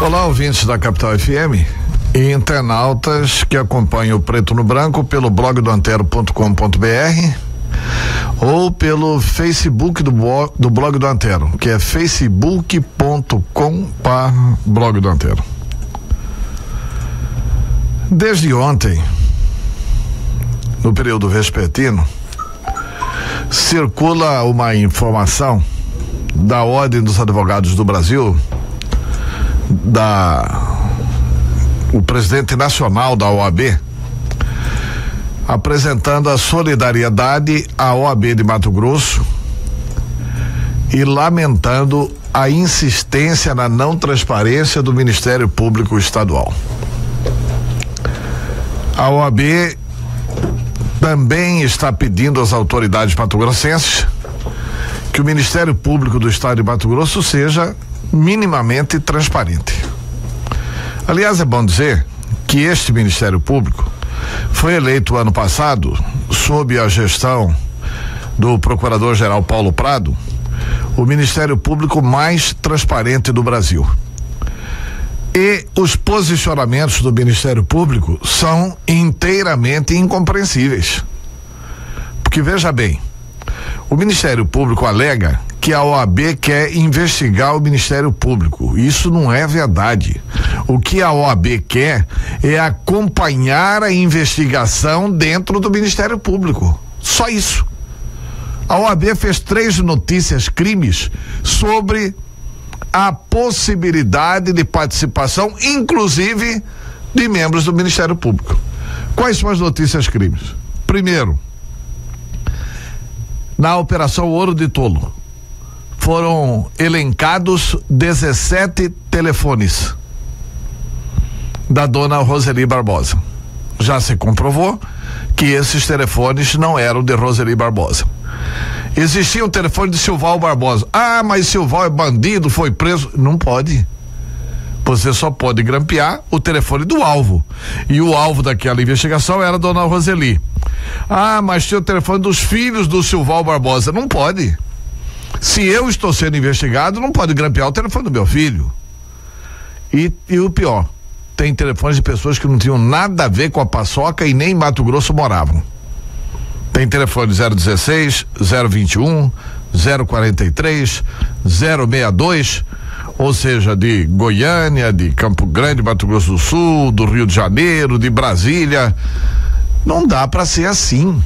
Olá, ouvintes da Capital FM e internautas que acompanham o Preto no Branco pelo blog do antero.com.br ou pelo Facebook do blog do Antero, que é facebook.com/blog do Antero. Desde ontem, no período vespertino, circula uma informação da Ordem dos Advogados do Brasil, o presidente nacional da OAB, apresentando a solidariedade à OAB de Mato Grosso e lamentando a insistência na não transparência do Ministério Público Estadual. A OAB também está pedindo às autoridades mato-grossenses que o Ministério Público do Estado de Mato Grosso seja minimamente transparente. Aliás, é bom dizer que este Ministério Público foi eleito ano passado, sob a gestão do Procurador-Geral Paulo Prado, o Ministério Público mais transparente do Brasil. E os posicionamentos do Ministério Público são inteiramente incompreensíveis. Porque veja bem, o Ministério Público alega que a OAB quer investigar o Ministério Público. Isso não é verdade. O que a OAB quer é acompanhar a investigação dentro do Ministério Público. Só isso. A OAB fez 3 notícias crimes sobre a possibilidade de participação, inclusive, de membros do Ministério Público. Quais são as notícias crimes? Primeiro, na Operação Ouro de Tolo, foram elencados 17 telefones da dona Roseli Barbosa. Já se comprovou que esses telefones não eram de Roseli Barbosa. Existia um telefone de Silval Barbosa. Ah, mas Silval é bandido, foi preso. Não pode. Você só pode grampear o telefone do alvo. E o alvo daquela investigação era a dona Roseli. Ah, mas tinha o telefone dos filhos do Silval Barbosa. Não pode. Se eu estou sendo investigado, não pode grampear o telefone do meu filho. E o pior, tem telefones de pessoas que não tinham nada a ver com a paçoca e nem em Mato Grosso moravam. Tem telefone 016, 021, 043, 062, ou seja, de Goiânia, de Campo Grande, Mato Grosso do Sul, do Rio de Janeiro, de Brasília. Não dá para ser assim.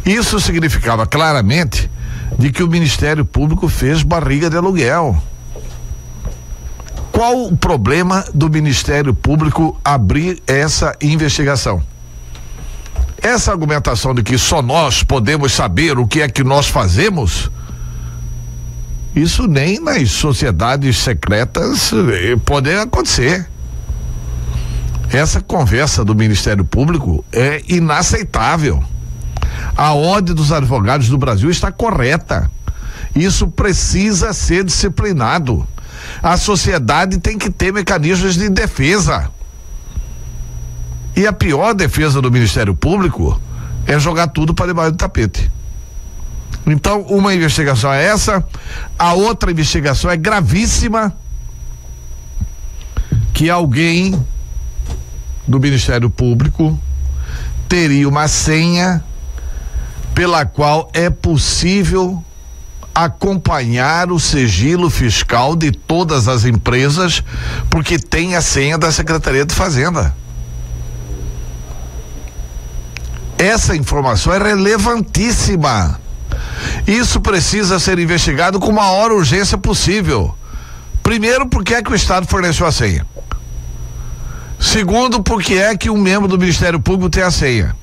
Isso significava claramente de que o Ministério Público fez barriga de aluguel. Qual o problema do Ministério Público abrir essa investigação? Essa argumentação de que só nós podemos saber o que é que nós fazemos, isso nem nas sociedades secretas pode acontecer. Essa conversa do Ministério Público é inaceitável. A Ordem dos Advogados do Brasil está correta. Isso precisa ser disciplinado. A sociedade tem que ter mecanismos de defesa. E a pior defesa do Ministério Público é jogar tudo para debaixo do tapete. Então, uma investigação é essa, a outra investigação é gravíssima, que alguém do Ministério Público teria uma senha pela qual é possível acompanhar o sigilo fiscal de todas as empresas, porque tem a senha da Secretaria de Fazenda. Essa informação é relevantíssima. Isso precisa ser investigado com a maior urgência possível. Primeiro, porque é que o Estado forneceu a senha. Segundo, porque é que um membro do Ministério Público tem a senha.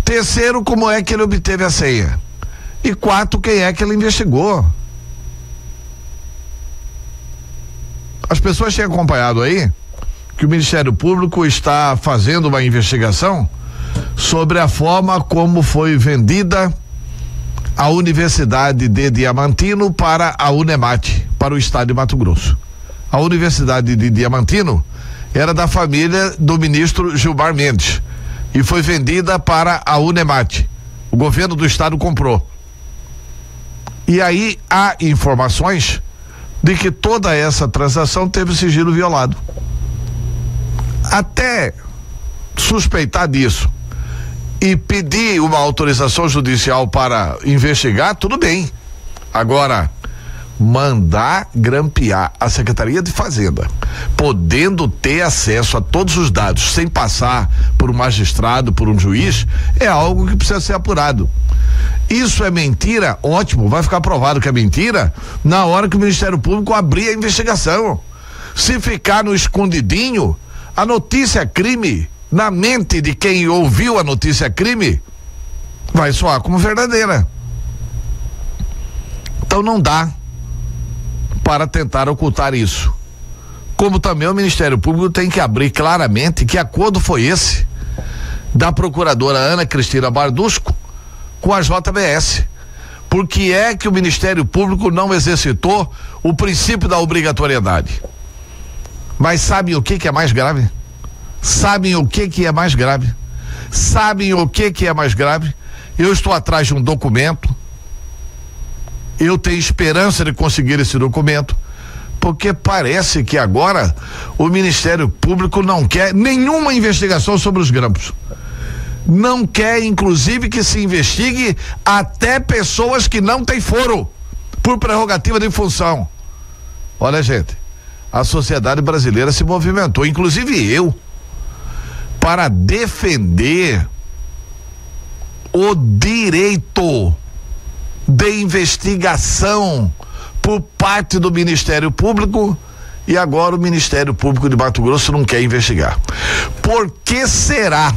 Terceiro, como é que ele obteve a senha. E quarto, quem é que ele investigou. As pessoas têm acompanhado aí que o Ministério Público está fazendo uma investigação sobre a forma como foi vendida a Universidade de Diamantino para a Unemate, para o estado de Mato Grosso. A Universidade de Diamantino era da família do ministro Gilmar Mendes e foi vendida para a Unemate. O governo do estado comprou. E aí há informações de que toda essa transação teve sigilo violado. Até suspeitar disso e pedir uma autorização judicial para investigar, tudo bem. Agora, mandar grampear a Secretaria de Fazenda, podendo ter acesso a todos os dados sem passar por um magistrado, por um juiz, é algo que precisa ser apurado. Isso é mentira? Ótimo, vai ficar provado que é mentira na hora que o Ministério Público abrir a investigação. Se ficar no escondidinho, a notícia crime, na mente de quem ouviu a notícia crime, vai soar como verdadeira. Então não dá para tentar ocultar isso. Como também o Ministério Público tem que abrir claramente que acordo foi esse da procuradora Ana Cristina Bardusco com a JBS. Por que é que o Ministério Público não exercitou o princípio da obrigatoriedade? Mas sabem o que é mais grave? Sabem o que é mais grave? Sabem o que é mais grave? Eu estou atrás de um documento. Eu tenho esperança de conseguir esse documento, porque parece que agora o Ministério Público não quer nenhuma investigação sobre os grampos. Não quer, inclusive, que se investigue até pessoas que não têm foro, por prerrogativa de função. Olha, gente, a sociedade brasileira se movimentou, inclusive eu, para defender o direito de investigação por parte do Ministério Público, e agora o Ministério Público de Mato Grosso não quer investigar. Por que será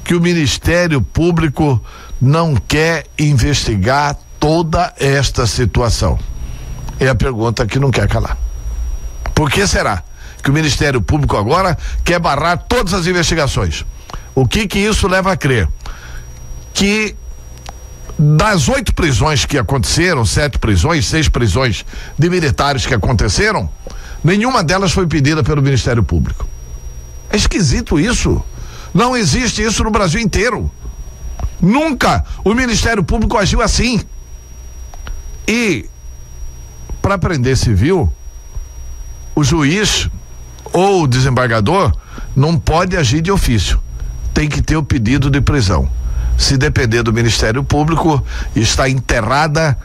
que o Ministério Público não quer investigar toda esta situação? É a pergunta que não quer calar. Por que será que o Ministério Público agora quer barrar todas as investigações? O que isso leva a crer? Que das 8 prisões que aconteceram, 7 prisões, 6 prisões de militares que aconteceram, nenhuma delas foi pedida pelo Ministério Público. É esquisito isso. Não existe isso no Brasil inteiro. Nunca o Ministério Público agiu assim. E para prender civil, o juiz ou o desembargador não pode agir de ofício. Tem que ter o pedido de prisão. Se depender do Ministério Público, está enterrada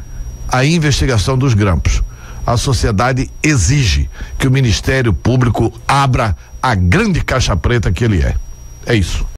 a investigação dos grampos. A sociedade exige que o Ministério Público abra a grande caixa preta que ele é. É isso.